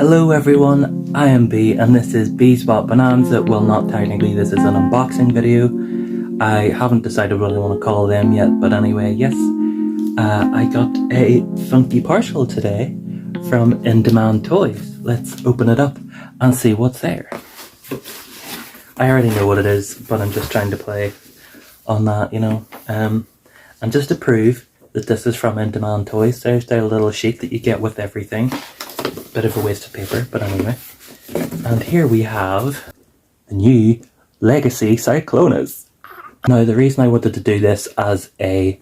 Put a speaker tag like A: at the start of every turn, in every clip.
A: Hello everyone, I am B and this is B's Bought Bonanza. Well, not technically, this is an unboxing video. I haven't decided what I want to call them yet, but anyway, yes. I got a funky parcel today from In Demand Toys. Let's open it up and see what's there. I already know what it is, but I'm just trying to play on that, you know. And just to prove that this is from In Demand Toys, there's their little sheet that you get with everything. Bit of a waste of paper, but anyway. And here we have the new Legacy Cyclonus. Now, the reason I wanted to do this as an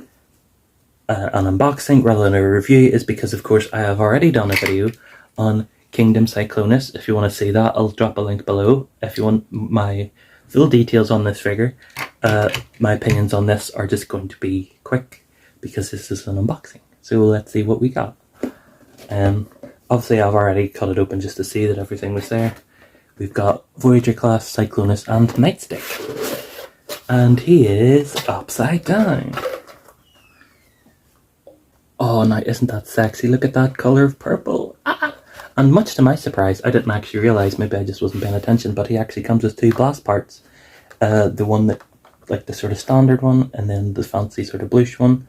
A: unboxing rather than a review is because, of course, I have already done a video on Kingdom Cyclonus. If you want to see that, I'll drop a link below. If you want my full details on this figure, my opinions on this are just going to be quick because this is an unboxing. So let's see what we got. Obviously, I've already cut it open just to see that everything was there. We've got Voyager class, Cyclonus, and Nightstick. And he is upside down. Oh, now isn't that sexy? Look at that colour of purple. Ah! And much to my surprise, I didn't actually realise, maybe I just wasn't paying attention, but he actually comes with two blast parts. The one that, like the sort of standard one, and then the fancy sort of bluish one.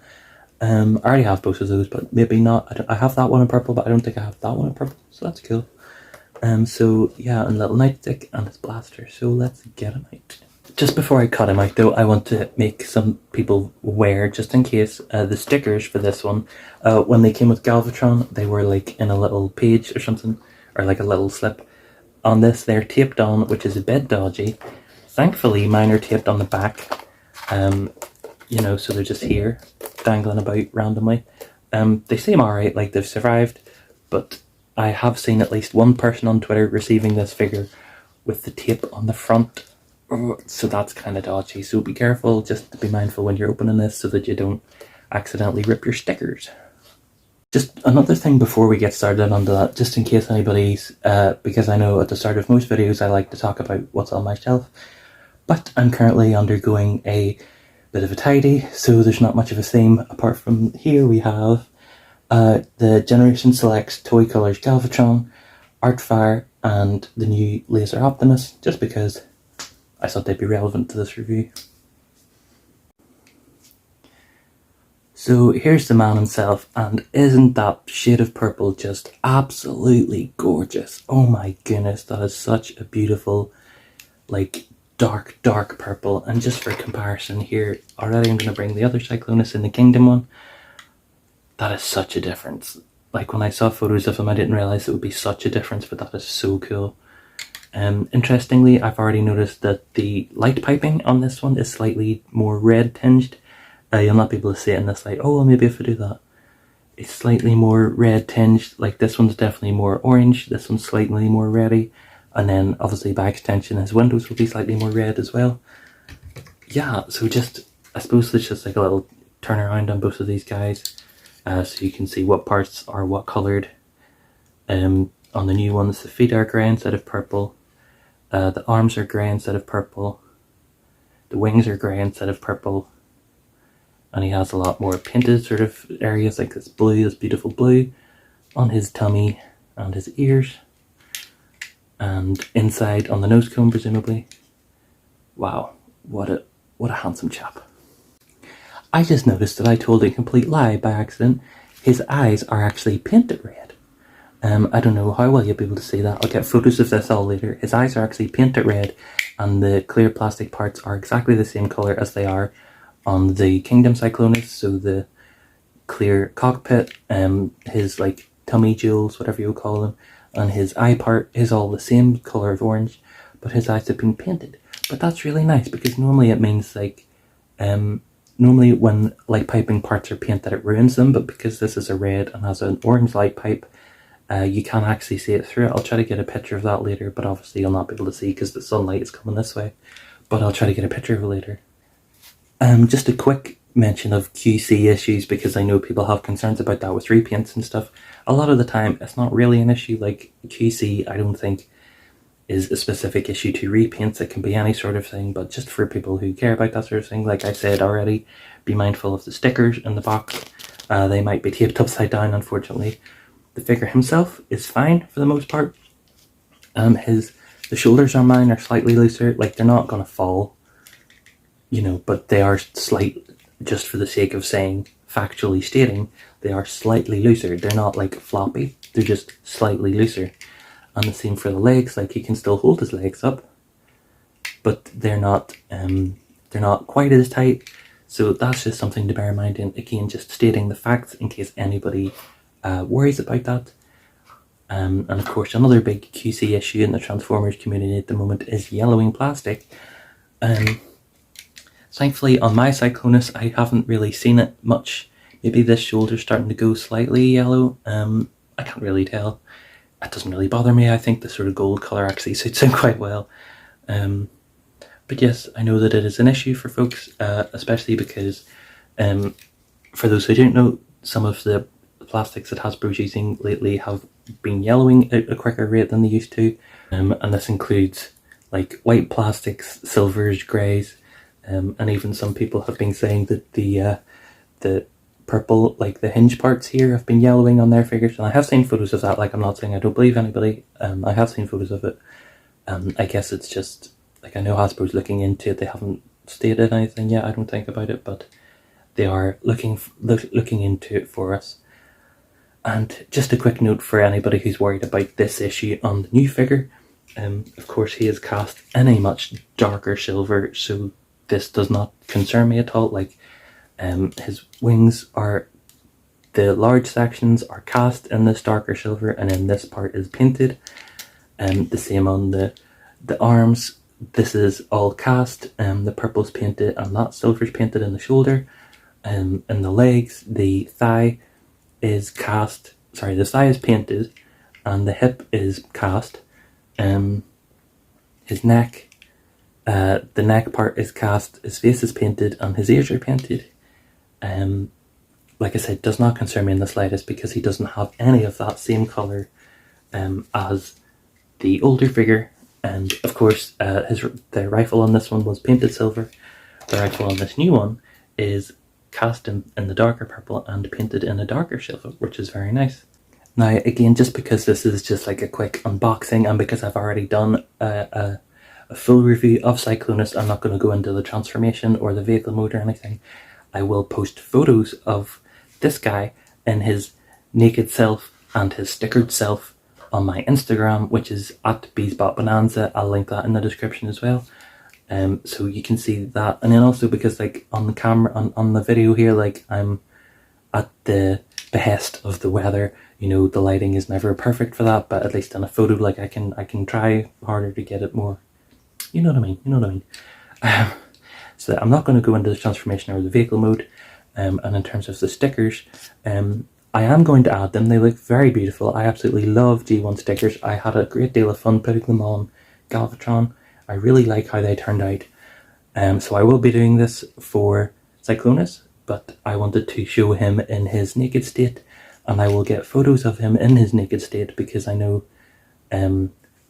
A: I already have both of those, but maybe not. I have that one in purple, but I don't think I have that one in purple, so that's cool. So yeah, and little Nightstick and his blaster, so let's get him out. Just before I cut him out though, I want to make some people aware, just in case, the stickers for this one, when they came with Galvatron, they were like in a little page or something, or like a little slip. On this, they're taped on, which is a bit dodgy. Thankfully, mine are taped on the back, you know, so they're just here, dangling about randomly. They seem alright, like they've survived, but I have seen at least one person on Twitter receiving this figure with the tape on the front, so that's kind of dodgy. So be careful, just be mindful when you're opening this so that you don't accidentally rip your stickers. Just another thing before we get started onto that, just in case anybody's, because I know at the start of most videos I like to talk about what's on my shelf, but I'm currently undergoing a bit of a tidy, so there's not much of a theme. Apart from here we have the Generation Selects Toy Colors Galvatron, Artfire, and the new Laser Optimus, just because I thought they'd be relevant to this review. So here's the man himself, and isn't that shade of purple just absolutely gorgeous? Oh my goodness, that is such a beautiful, like, dark purple. And just for comparison here, already I'm going to bring the other Cyclonus in the Kingdom one. That is such a difference. Like, when I saw photos of him, I didn't realise it would be such a difference, but that is so cool. Interestingly, I've already noticed that the light piping on this one is slightly more red tinged. You'll not be able to see it in this light. Oh, well, maybe if I do that. It's slightly more red tinged. Like, this one's definitely more orange, this one's slightly more reddy. And then, obviously, by extension, his windows will be slightly more red as well. Yeah, so just, I suppose there's just like a little turnaround on both of these guys. So you can see what parts are what coloured. On the new ones, the feet are grey instead of purple. The arms are grey instead of purple. The wings are grey instead of purple. And he has a lot more painted sort of areas, like this blue, this beautiful blue, on his tummy and his ears. And inside on the nose cone, presumably. Wow, what a handsome chap. I just noticed that I told a complete lie by accident. His eyes are actually painted red. I don't know how well you'll be able to see that. I'll get photos of this all later. His eyes are actually painted red, and the clear plastic parts are exactly the same colour as they are on the Kingdom Cyclonus. So the clear cockpit, his like tummy jewels, whatever you call them, and his eye part is all the same colour of orange, but his eyes have been painted. But that's really nice, because normally it means like, normally when light piping parts are painted it ruins them, but because this is a red and has an orange light pipe, you can actually see it through it. I'll try to get a picture of that later, but obviously you'll not be able to see because the sunlight is coming this way, but I'll try to get a picture of it later. Just a quick mention of QC issues, because I know people have concerns about that with repaints and stuff. A lot of the time it's not really an issue. Like, QC I don't think is a specific issue to repaints. It can be any sort of thing, but just for people who care about that sort of thing, like I said already, be mindful of the stickers in the box. They might be taped upside down, unfortunately. the figure himself is fine for the most part. The shoulders on mine are slightly looser. Like, they're not gonna fall, you know, but they are slight, just for the sake of saying, factually stating, they are slightly looser. They're not like floppy, they're just slightly looser. And the same for the legs. Like, he can still hold his legs up, but they're not quite as tight. So that's just something to bear in mind. And again, just stating the facts in case anybody worries about that. And of course, another big QC issue in the Transformers community at the moment is yellowing plastic. Thankfully, on my Cyclonus, I haven't really seen it much. Maybe this shoulder's starting to go slightly yellow. I can't really tell. It doesn't really bother me. I think the sort of gold colour actually suits him quite well. But yes, I know that it is an issue for folks, especially because, for those who don't know, some of the plastics that Hasbro's using lately have been yellowing at a quicker rate than they used to. And this includes like white plastics, silvers, greys, and even some people have been saying that the purple, like the hinge parts here, have been yellowing on their figures. And I have seen photos of that. Like, I'm not saying I don't believe anybody. I have seen photos of it. I guess it's just, like, I know Hasbro's looking into it. They haven't stated anything yet, I don't think, about it, but they are looking into it for us. And just a quick note for anybody who's worried about this issue on the new figure. Of course, he is cast in a much darker silver, so this does not concern me at all. Like, his wings are, the large sections are cast in this darker silver, and then this part is painted. The same on the arms. This is all cast. The purple's painted, and that silver's painted in the shoulder. In the legs, the thigh is cast. Sorry, the thigh is painted, and the hip is cast. His neck, the neck part is cast. His face is painted, and his ears are painted. Like I said, does not concern me in the slightest because he doesn't have any of that same colour as the older figure. And of course, the rifle on this one was painted silver. The rifle on this new one is cast in the darker purple and painted in a darker silver, which is very nice. Now, again, just because this is just like a quick unboxing, and because I've already done a full review of Cyclonus, I'm not going to go into the transformation or the vehicle mode or anything. I will post photos of this guy in his naked self and his stickered self on my Instagram, which is @BeesBotBonanza. I'll link that in the description as well. So you can see that. And then also, because like on the camera, on the video here, like, I'm at the behest of the weather, you know, the lighting is never perfect for that, but at least in a photo, like, I can try harder to get it more, you know what I mean. So I'm not going to go into the transformation or the vehicle mode. And in terms of the stickers, I am going to add them. They look very beautiful. I absolutely love G1 stickers. I had a great deal of fun putting them on Galvatron. I really like how they turned out. So I will be doing this for Cyclonus, but I wanted to show him in his naked state, and I will get photos of him in his naked state because I know,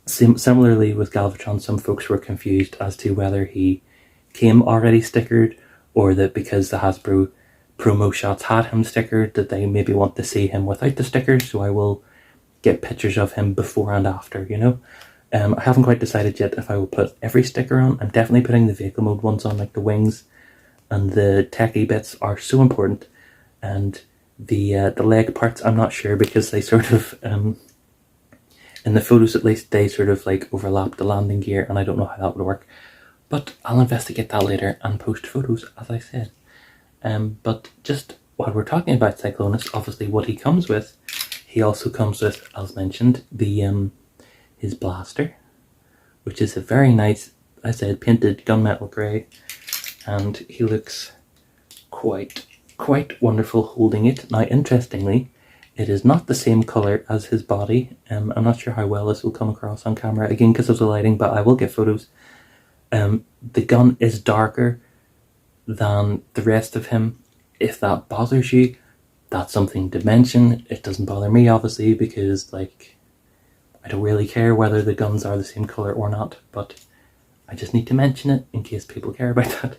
A: similarly with Galvatron, some folks were confused as to whether he came already stickered, or that because the Hasbro promo shots had him stickered, that they maybe want to see him without the stickers. So I will get pictures of him before and after, you know. I haven't quite decided yet if I will put every sticker on. I'm definitely putting the vehicle mode ones on, like the wings and the techie bits are so important. And the leg parts, I'm not sure, because they sort of, in the photos at least, they sort of like overlap the landing gear, and I don't know how that would work. But I'll investigate that later and post photos, as I said. But just while we're talking about Cyclonus, obviously what he comes with, he also comes with, as mentioned, the his blaster, which is a very nice, I said, painted gunmetal grey, and he looks quite wonderful holding it. Now, interestingly, it is not the same colour as his body. I'm not sure how well this will come across on camera, again because of the lighting, but I will get photos. The gun is darker than the rest of him. If that bothers you, that's something to mention. It doesn't bother me, obviously, because, like, I don't really care whether the guns are the same colour or not, but I just need to mention it in case people care about that.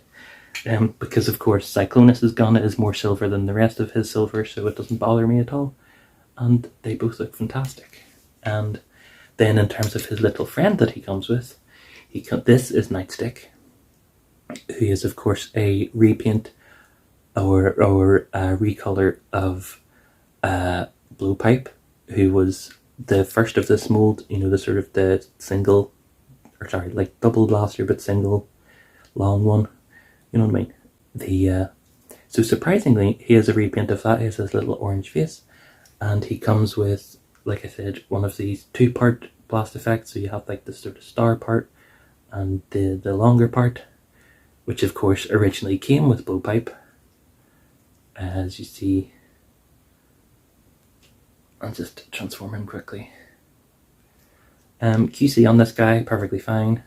A: Because, of course, Cyclonus' gun is more silver than the rest of his silver, so it doesn't bother me at all. and they both look fantastic. And then in terms of his little friend that he comes with, this is Nightstick, who is of course a repaint or a recolor of Blowpipe, who was the first of this mold, you know, the sort of the single, or sorry, like double blaster but single long one, you know what I mean? So surprisingly, he has a repaint of that. He has his little orange face, and he comes with, like I said, one of these two-part blast effects. So you have like the sort of star part and the longer part, which of course originally came with Blowpipe. As you see, I'll just transform him quickly. QC on this guy, perfectly fine.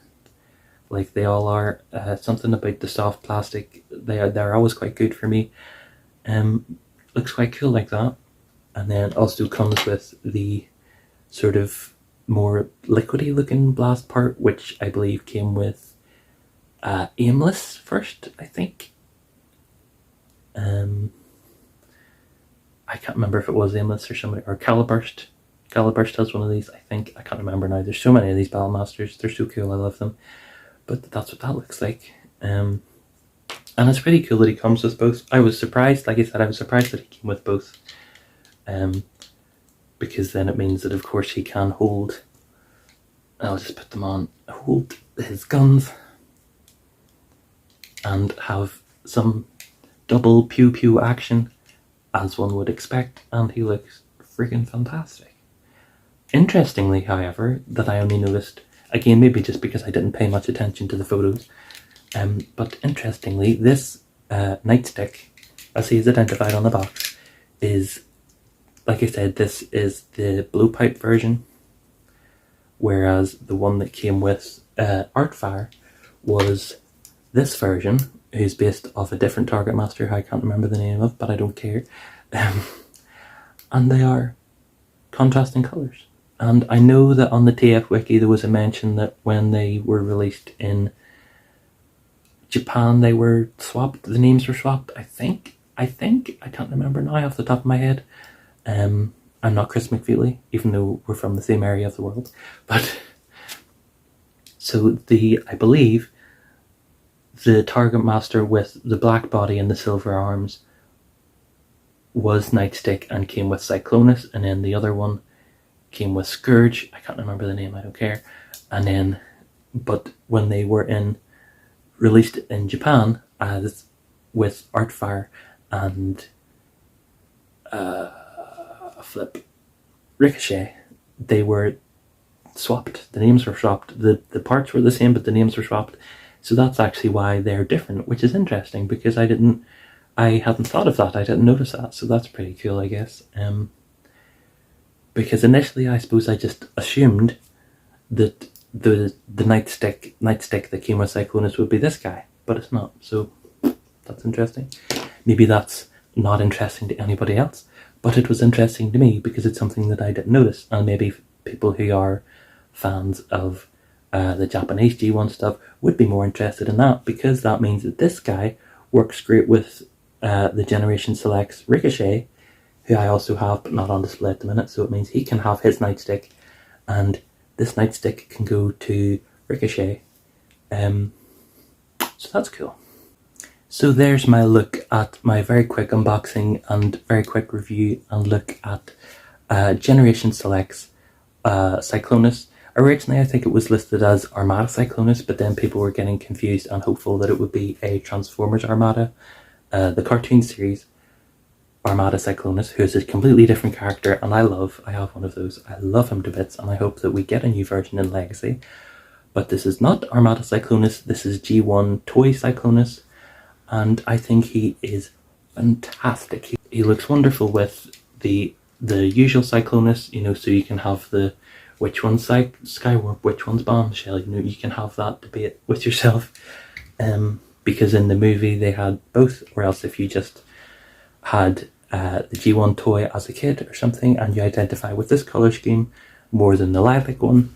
A: Like they all are. Something about the soft plastic, they're always quite good for me. Looks quite cool like that. And then also comes with the sort of more liquidy looking blast part, which I believe came with Aimless first, I think. I can't remember if it was Aimless or somebody, or Caliburst. Caliburst has one of these, I think. I can't remember now. There's so many of these Battlemasters. They're so cool, I love them. But that's what that looks like. And it's pretty cool that he comes with both. I was surprised, like I said, I was surprised that he came with both. Because then it means that of course he can hold, I'll just put them on, hold his guns and have some double pew pew action, as one would expect, and he looks freaking fantastic. Interestingly, however, that I only noticed, again maybe just because I didn't pay much attention to the photos, but interestingly this Nightstick, as he is identified on the box, is, like I said, this is the Blowpipe version, whereas the one that came with Artfire was this version, who's based off a different Targetmaster who I can't remember the name of, but I don't care. And they are contrasting colours. And I know that on the TF Wiki there was a mention that when they were released in Japan they were swapped, the names were swapped, I think, I can't remember now off the top of my head. I'm not Chris McFeely, even though we're from the same area of the world. But so I believe the Targetmaster with the black body and the silver arms was Nightstick and came with Cyclonus, and then the other one came with Scourge. I can't remember the name, I don't care. And then, but when they were released in Japan as with Artfire and Ricochet, they were swapped. The names were swapped. The parts were the same, but the names were swapped. So that's actually why they're different, which is interesting because I hadn't thought of that. I didn't notice that. So that's pretty cool, I guess. Because initially, I suppose I just assumed that the Nightstick that came with Cyclonus would be this guy, but it's not. So that's interesting. Maybe that's not interesting to anybody else, but it was interesting to me because it's something that I didn't notice, and maybe people who are fans of the Japanese G1 stuff would be more interested in that, because that means that this guy works great with the Generation Selects Ricochet, who I also have but not on display at the minute, so it means he can have his Nightstick and this Nightstick can go to Ricochet. So that's cool. So there's my look at my very quick unboxing and very quick review and look at Generation Selects Cyclonus. Originally I think it was listed as Armada Cyclonus, but then people were getting confused and hopeful that it would be a Transformers Armada. The cartoon series Armada Cyclonus, who is a completely different character, and I have one of those. I love him to bits, and I hope that we get a new version in Legacy. But this is not Armada Cyclonus, this is G1 Toy Cyclonus, and I think he is fantastic. He looks wonderful with the usual Cyclonus, you know, so you can have the which one's Skywarp, which one's Bombshell, you know, you can have that debate with yourself. Because in the movie they had both, or else if you just had the G1 toy as a kid or something and you identify with this colour scheme more than the lilac one,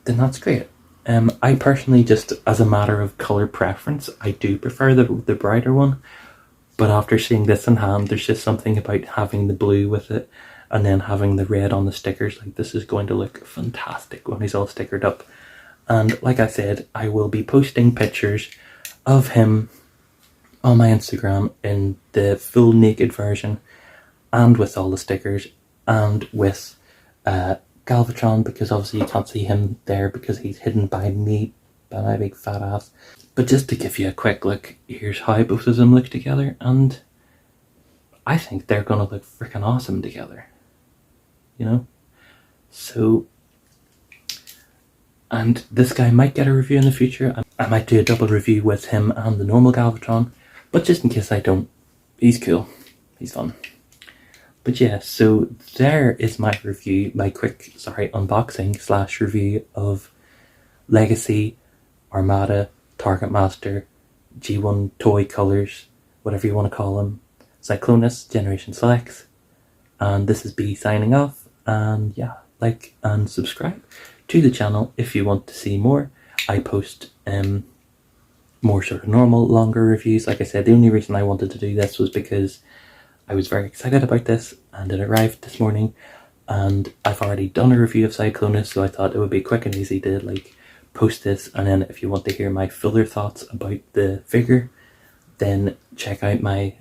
A: then that's great. I personally, just as a matter of colour preference, I do prefer the brighter one, but after seeing this in hand, there's just something about having the blue with it and then having the red on the stickers. Like, this is going to look fantastic when he's all stickered up. And like I said, I will be posting pictures of him on my Instagram in the full naked version, and with all the stickers, and with Galvatron, because obviously you can't see him there because he's hidden by me, by my big fat ass. But just to give you a quick look, here's how both of them look together, and I think they're gonna look freaking awesome together, you know? So, and this guy might get a review in the future. I might do a double review with him and the normal Galvatron, but just in case I don't, he's cool, he's fun. But yeah, so there is my review, my quick, unboxing slash review of Legacy, Armada, Targetmaster, G1 Toy Colors, whatever you want to call them, Cyclonus, Generation Selects, and this is B signing off, and yeah, like and subscribe to the channel if you want to see more. I post more sort of normal, longer reviews. Like I said, the only reason I wanted to do this was because I was very excited about this, and it arrived this morning, and I've already done a review of Cyclonus, so I thought it would be quick and easy to like post this. And then if you want to hear my fuller thoughts about the figure, then check out my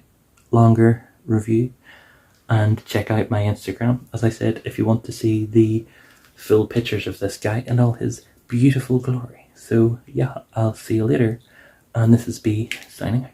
A: longer review and check out my Instagram, as I said, if you want to see the full pictures of this guy and all his beautiful glory. So yeah, I'll see you later, and this is B signing out.